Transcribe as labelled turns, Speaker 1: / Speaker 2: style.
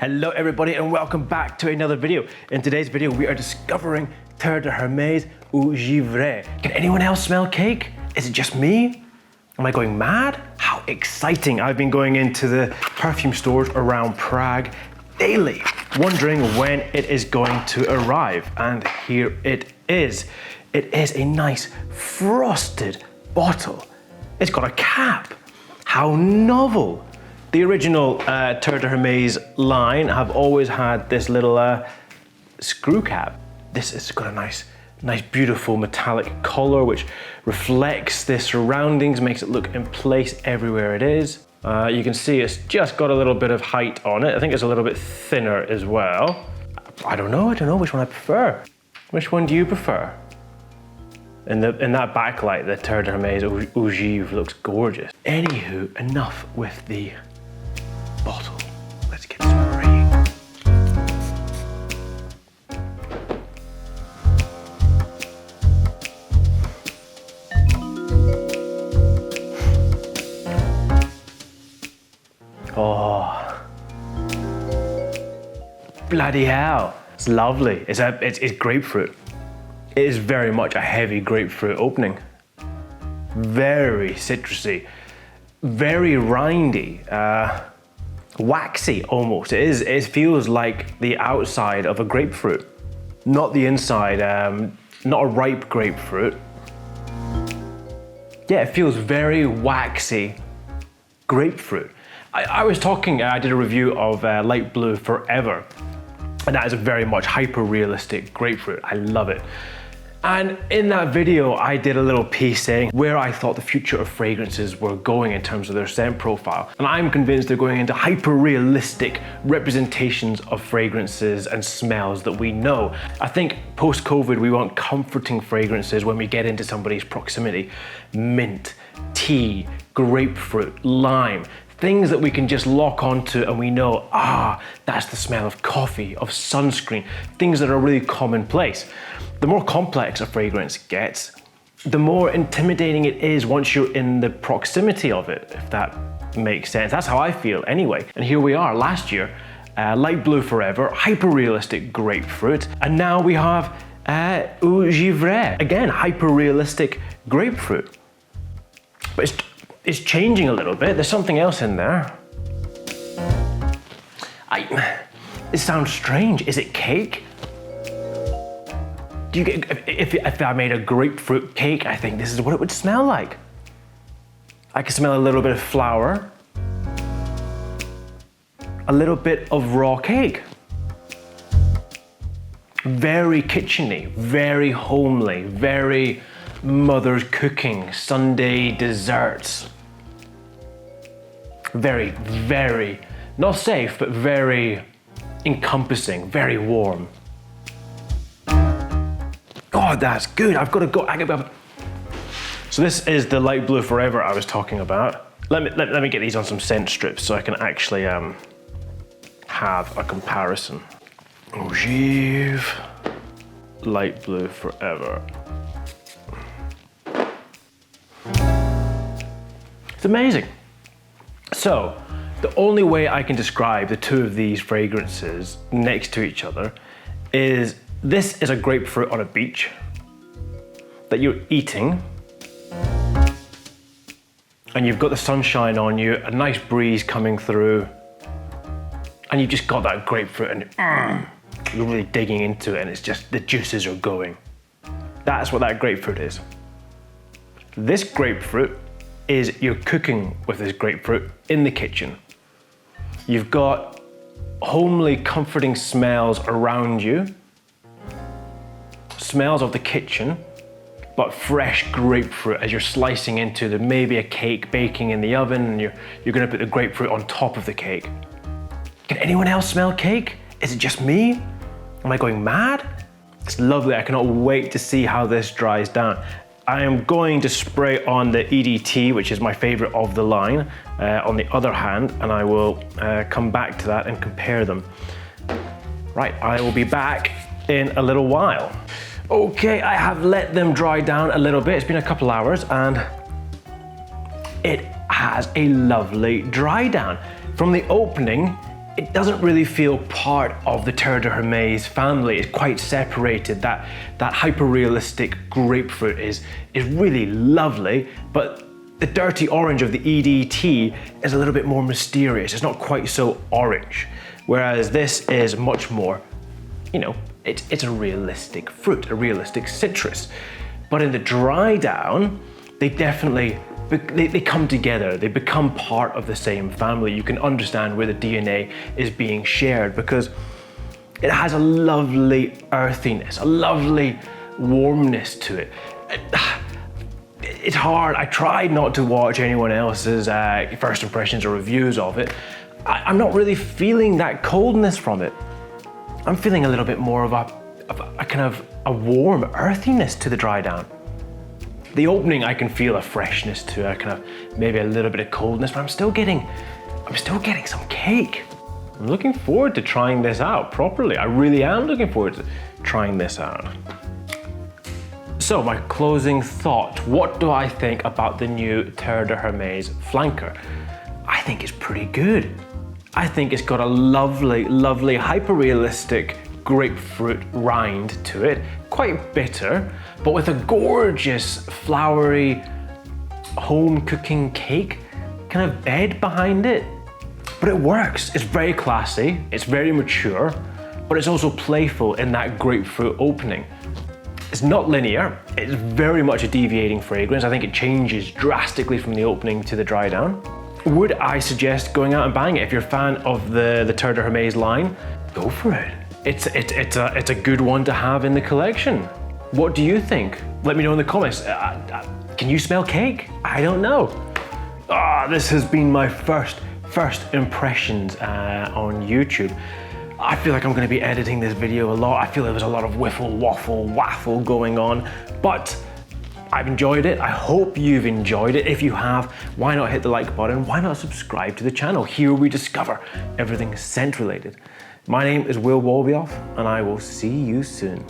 Speaker 1: Hello everybody and welcome back to another video. In today's video we are discovering Terre D'Hermes Eau Givree. Can anyone else smell cake? Is it just me? Am I going mad? How exciting. I've been going into the perfume stores around Prague daily, wondering when it is going to arrive. And here it is. It is a nice frosted bottle. It's got a cap. How novel. The original Terre D'Hermes line have always had this little screw cap. This has got a nice beautiful metallic color which reflects the surroundings, makes it look in place everywhere it is. You can see it's just got a little bit of height on it. I think it's a little bit thinner as well. I don't know which one I prefer. Which one do you prefer? In that backlight, the Terre D'Hermes Eau Givree looks gorgeous. Anywho, enough with the bottle. Let's get spraying. Oh, bloody hell! It's lovely. It's grapefruit. It is very much a heavy grapefruit opening. Very citrusy, very rindy. Waxy almost. It feels like the outside of a grapefruit, not the inside, not a ripe grapefruit. Yeah, it feels very waxy grapefruit. I did a review of Light Blue Forever, and that is a very much hyper-realistic grapefruit. I love it. And in that video, I did a little piece saying where I thought the future of fragrances were going in terms of their scent profile. And I'm convinced they're going into hyper-realistic representations of fragrances and smells that we know. I think post-COVID, we want comforting fragrances when we get into somebody's proximity. Mint, tea, grapefruit, lime, things that we can just lock onto and we know, that's the smell of coffee, of sunscreen, things that are really commonplace. The more complex a fragrance gets, the more intimidating it is once you're in the proximity of it, if that makes sense. That's how I feel anyway. And here we are, last year, Light Blue Forever, hyper-realistic grapefruit, and now we have Eau Givree, again, hyper-realistic grapefruit. But it's changing a little bit. There's something else in there. It sounds strange. Is it cake? Do you get, if I made a grapefruit cake, I think this is what it would smell like. I can smell a little bit of flour, a little bit of raw cake. Very kitcheny, very homely, very mother's cooking, Sunday desserts. Very, not safe, but very encompassing, very warm. God, that's good. I've got to go. So this is the Light Blue Forever I was talking about. Let me get these on some scent strips so I can actually have a comparison. Eau Givree, Light Blue Forever. It's amazing. So, the only way I can describe the two of these fragrances next to each other is this is a grapefruit on a beach that you're eating, and you've got the sunshine on you, a nice breeze coming through, and you've just got that grapefruit and you're really digging into it and it's just, the juices are going. That's what that grapefruit is. This grapefruit is you're cooking with this grapefruit in the kitchen. You've got homely, comforting smells around you, smells of the kitchen, but fresh grapefruit as you're slicing into maybe a cake baking in the oven, and you're gonna put the grapefruit on top of the cake. Can anyone else smell cake? Is it just me? Am I going mad? It's lovely. I cannot wait to see how this dries down. I am going to spray on the EDT, which is my favorite of the line, on the other hand, and I will come back to that and compare them. Right, I will be back in a little while. Okay, I have let them dry down a little bit. It's been a couple hours and it has a lovely dry down. From the opening, it doesn't really feel part of the Terre D'Hermes family. It's quite separated. That hyper-realistic grapefruit is really lovely, but the dirty orange of the EDT is a little bit more mysterious. It's not quite so orange, whereas this is much more, you know, it's a realistic fruit, a realistic citrus. But in the dry down, they definitely, they come together. They become part of the same family. You can understand where the DNA is being shared because it has a lovely earthiness, a lovely warmness to it. It's hard. I tried not to watch anyone else's first impressions or reviews of it. I'm not really feeling that coldness from it. I'm feeling a little bit more of a kind of a warm earthiness to the dry down. The opening, I can feel a freshness to it, kind of maybe a little bit of coldness, but I'm still getting some cake. I'm looking forward to trying this out properly. I really am looking forward to trying this out. So my closing thought, what do I think about the new Terre D'Hermes flanker? I think it's pretty good. I think it's got a lovely, lovely, hyper-realistic grapefruit rind to it, quite bitter, but with a gorgeous, flowery, home cooking cake kind of bed behind it. But it works. It's very classy, it's very mature, but it's also playful in that grapefruit opening. It's not linear, it's very much a deviating fragrance. I think it changes drastically from the opening to the dry down. Would I suggest going out and buying it? If you're a fan of the Terre D'Hermes line, go for it. It's a good one to have in the collection. What do you think? Let me know in the comments. Can you smell cake? I don't know. This has been my first impressions on YouTube. I feel like I'm going to be editing this video a lot. I feel there was a lot of whiffle, waffle, waffle going on, but I've enjoyed it. I hope you've enjoyed it. If you have, why not hit the like button? Why not subscribe to the channel? Here we discover everything scent related. My name is Will Wolbioff, and I will see you soon.